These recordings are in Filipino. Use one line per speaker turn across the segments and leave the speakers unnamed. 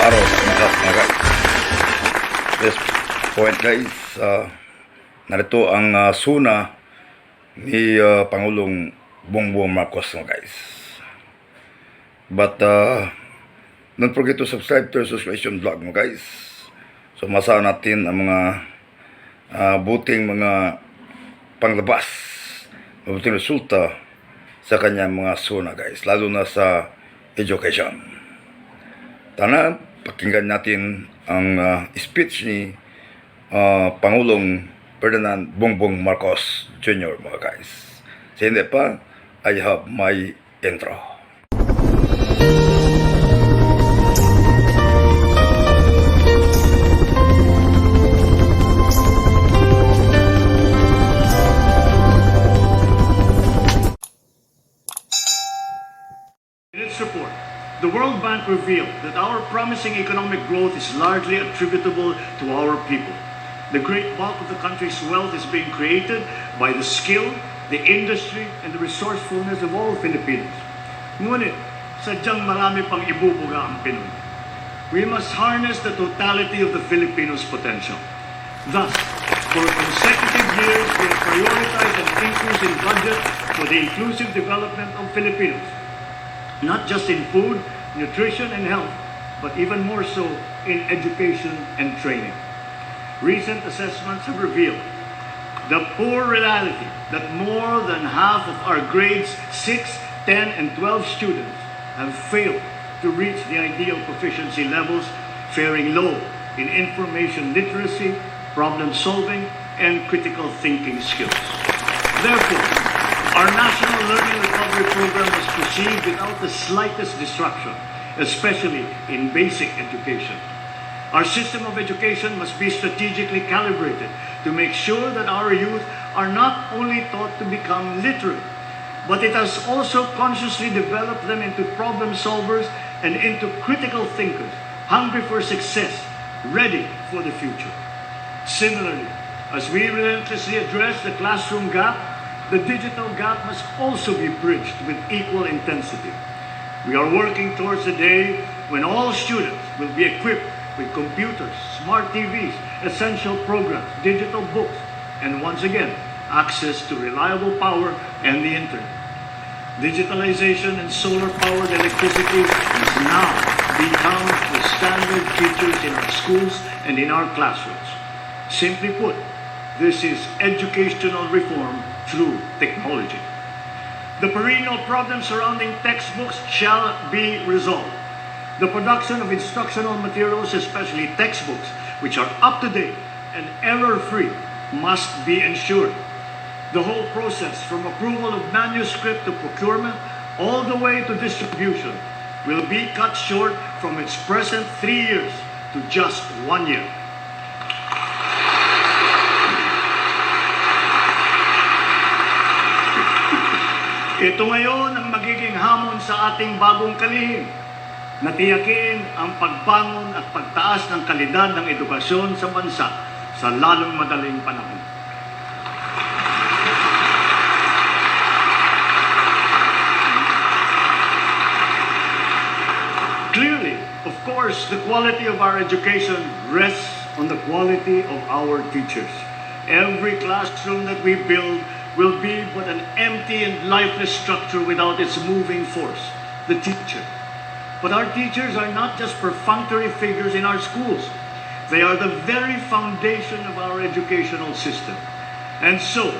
araw mga guys. This point guys, narito ang suna ni Pangulong Bongbong Marcos mga guys. But don't forget to subscribe to our subscription vlog mga guys. So masahan natin ang mga buting mga panglabas, mabuting resulta sa kanyang mga suna guys, lalo na sa education. Tana, pakinggan natin ang speech ni Pangulong Ferdinand Bongbong Marcos Jr. mga guys. Sa hindi pa, I have my intro.
In its report, the World Bank revealed that our promising economic growth is largely attributable to our people. The great bulk of the country's wealth is being created by the skill, the industry, and the resourcefulness of all Filipinos. Ngunit, sadyang marami pang ibubuga ang Pinoy. We must harness the totality of the Filipinos' potential. Thus, for consecutive years, we have prioritized an increase in budget for the inclusive development of Filipinos. Not just in food, nutrition, and health, but even more so in education and training. Recent assessments have revealed the poor reality that more than half of our grades 6, 10, and 12 students have failed to reach the ideal proficiency levels, faring low in information literacy, problem solving, and critical thinking skills. Therefore, our National Learning Recovery Program was proceed without the slightest disruption, especially in basic education. Our system of education must be strategically calibrated to make sure that our youth are not only taught to become literate, but it has also consciously developed them into problem solvers and into critical thinkers, hungry for success, ready for the future. Similarly, as we relentlessly address the classroom gap, the digital gap must also be bridged with equal intensity. We are working towards a day when all students will be equipped with computers, smart TVs, essential programs, digital books, and once again, access to reliable power and the internet. Digitalization and solar-powered electricity must now become the standard features in our schools and in our classrooms. Simply put, this is educational reform through technology. The perennial problems surrounding textbooks shall be resolved. The production of instructional materials, especially textbooks, which are up-to-date and error-free, must be ensured. The whole process, from approval of manuscript to procurement, all the way to distribution, will be cut short from its present 3 years to just 1 year. Ito ngayon ang magiging hamon sa ating bagong kalihim, na tiyakin ang pagbangon at pagtaas ng kalidad ng edukasyon sa bansa sa lalong madaling panahon. Clearly, of course, the quality of our education rests on the quality of our teachers. Every classroom that we build will be but an empty and lifeless structure without its moving force, the teacher. But our teachers are not just perfunctory figures in our schools. They are the very foundation of our educational system. And so,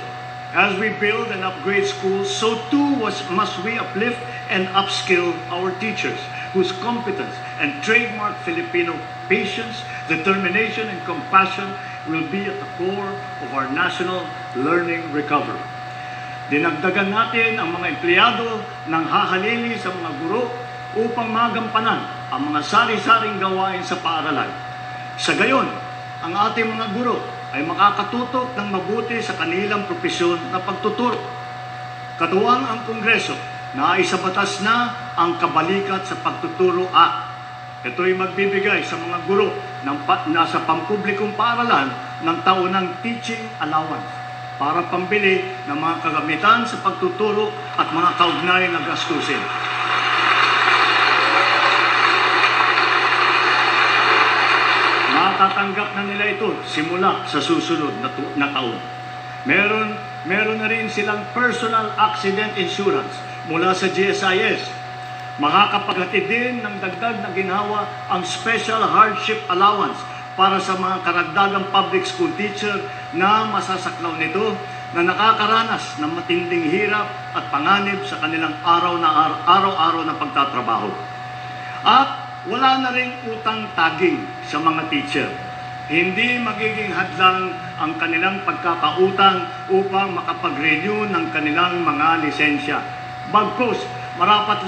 as we build and upgrade schools, so too must we uplift and upskill our teachers, whose competence and trademark Filipino patience, determination, and compassion will be at the core of our national learning recovery. Dinagdagan natin ang mga empleyado ng hahalili sa mga guro upang magampanan ang mga sari-saring gawain sa paaralan. Sa gayon, ang ating mga guro ay makakatutok ng mabuti sa kanilang propesyon na pagtuturo. Katuwang ang Kongreso na isabatas na ang Kabalikat sa Pagtuturo Act. Ito'y magbibigay sa mga guro ng nasa pampublikong paaralan ng taunang teaching allowance para pambili ng mga kagamitan sa pagtuturo at mga kaugnay na gastusin. matatanggap na nila ito simula sa susunod na taon. Meron na rin silang personal accident insurance mula sa GSIS. Makakapaghatid din ng dagdag na ginhawa ang Special Hardship Allowance para sa mga karagdagang public school teacher na masasaklaw nito na nakakaranas ng matinding hirap at panganib sa kanilang araw-araw na pagtatrabaho. At wala na rin utang taging sa mga teacher. Hindi magiging hadlang ang kanilang pagkakautang upang makapag-renew ng kanilang mga lisensya. Bagkus, marapat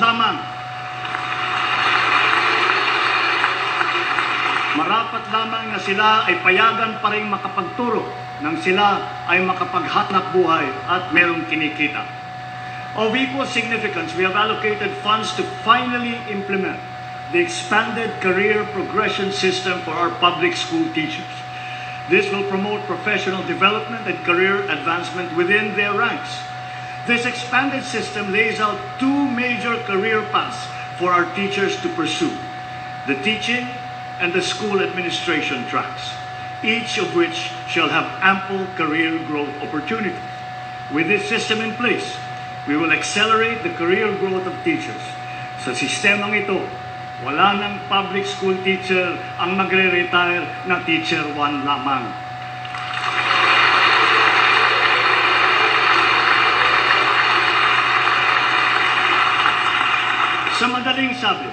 lamang na sila ay payagan pa rin makapagturo nang sila ay makapaghanap buhay at merong kinikita. Of equal significance, we have allocated funds to finally implement the expanded career progression system for our public school teachers. This will promote professional development and career advancement within their ranks. This expanded system lays out two major career paths for our teachers to pursue: the teaching and the school administration tracks, each of which shall have ample career growth opportunities. With this system in place, we will accelerate the career growth of teachers. Sa sistemang ito, wala ng public school teacher ang magre-retire na teacher 1 lamang. Sa madaling sabi,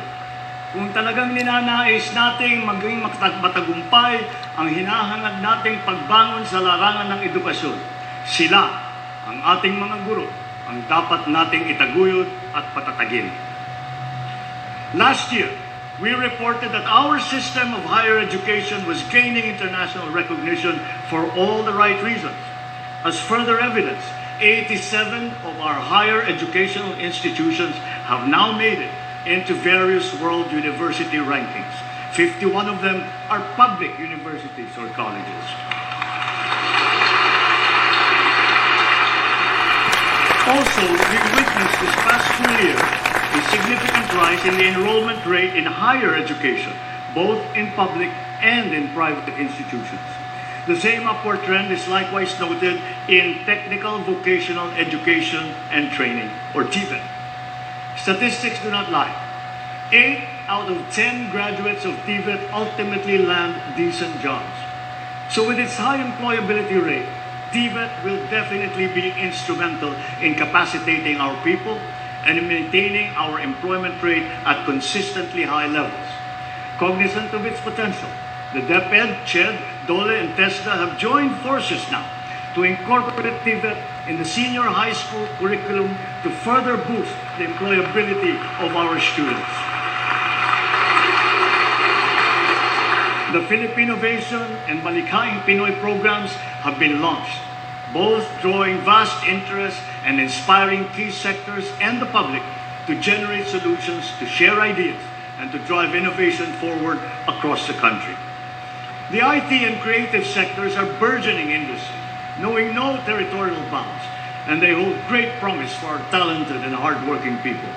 kung talagang ninanais nating maging matagumpay ang hinahangad nating pagbangon sa larangan ng edukasyon, sila, ang ating mga guro, ang dapat nating itaguyod at patatagin. Last year, we reported that our system of higher education was gaining international recognition for all the right reasons. As further evidence, 87 of our higher educational institutions have now made it into various world university rankings. 51 of them are public universities or colleges. Also, we witnessed this past school year a significant rise in the enrollment rate in higher education, both in public and in private institutions. The same upward trend is likewise noted in technical vocational education and training, or TVET. Statistics do not lie. 8 out of 10 graduates of TVET ultimately land decent jobs. So with its high employability rate, TVET will definitely be instrumental in capacitating our people and in maintaining our employment rate at consistently high levels. Cognizant of its potential, the DepEd, CHED, DOLE, and TESDA have joined forces now to incorporate TVET in the senior high school curriculum to further boost the employability of our students. The Philippinovation and Malikhaing Pinoy programs have been launched, both drawing vast interest and inspiring key sectors and the public to generate solutions, to share ideas, and to drive innovation forward across the country. The IT and creative sectors are burgeoning industries, knowing no territorial bounds, and they hold great promise for our talented and hardworking people.